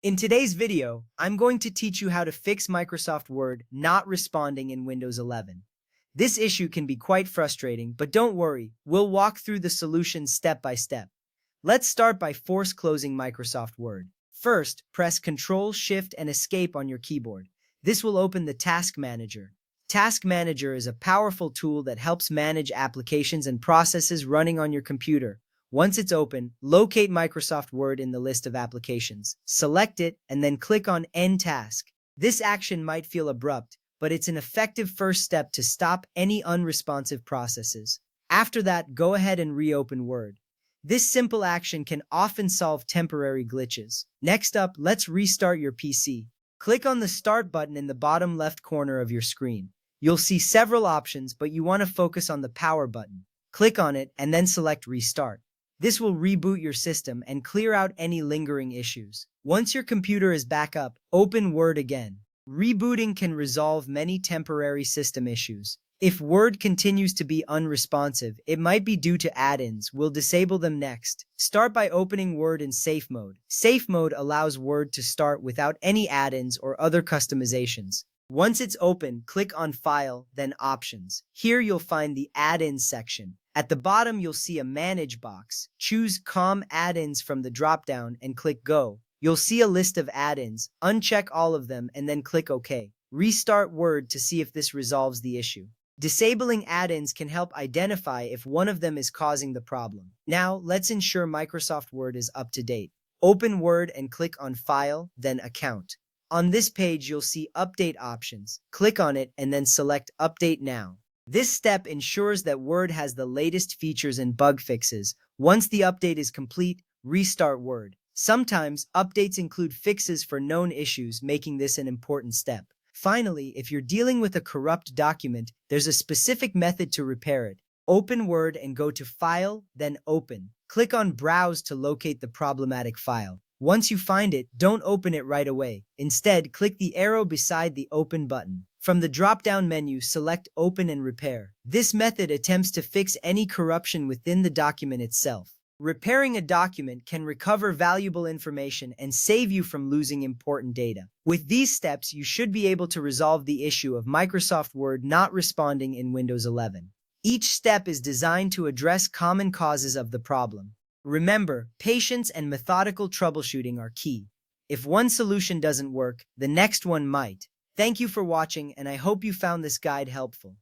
In today's video, I'm going to teach you how to fix Microsoft Word not responding in Windows 11. This issue can be quite frustrating, but don't worry, we'll walk through the solution step by step. Let's start by force closing Microsoft Word. First, press Ctrl, Shift, and Escape on your keyboard. This will open the Task Manager. Task Manager is a powerful tool that helps manage applications and processes running on your computer. Once it's open, locate Microsoft Word in the list of applications. Select it, and then click on End Task. This action might feel abrupt, but it's an effective first step to stop any unresponsive processes. After that, go ahead and reopen Word. This simple action can often solve temporary glitches. Next up, let's restart your PC. Click on the Start button in the bottom left corner of your screen. You'll see several options, but you want to focus on the Power button. Click on it, and then select Restart. This will reboot your system and clear out any lingering issues. Once your computer is back up, open Word again. Rebooting can resolve many temporary system issues. If Word continues to be unresponsive, it might be due to add-ins. We'll disable them next. Start by opening Word in Safe Mode. Safe Mode allows Word to start without any add-ins or other customizations. Once it's open, click on File, then Options. Here you'll find the Add-ins section. At the bottom, you'll see a Manage box. Choose COM Add-ins from the drop-down and click Go. You'll see a list of add-ins. Uncheck all of them and then click OK. Restart Word to see if this resolves the issue. Disabling add-ins can help identify if one of them is causing the problem. Now, let's ensure Microsoft Word is up to date. Open Word and click on File, then Account. On this page, you'll see Update options. Click on it and then select Update Now. This step ensures that Word has the latest features and bug fixes. Once the update is complete, restart Word. Sometimes, updates include fixes for known issues, making this an important step. Finally, if you're dealing with a corrupt document, there's a specific method to repair it. Open Word and go to File, then Open. Click on Browse to locate the problematic file. Once you find it, don't open it right away. Instead, click the arrow beside the Open button. From the drop-down menu, select Open and Repair. This method attempts to fix any corruption within the document itself. Repairing a document can recover valuable information and save you from losing important data. With these steps, you should be able to resolve the issue of Microsoft Word not responding in Windows 11. Each step is designed to address common causes of the problem. Remember, patience and methodical troubleshooting are key. If one solution doesn't work, the next one might. Thank you for watching, and I hope you found this guide helpful.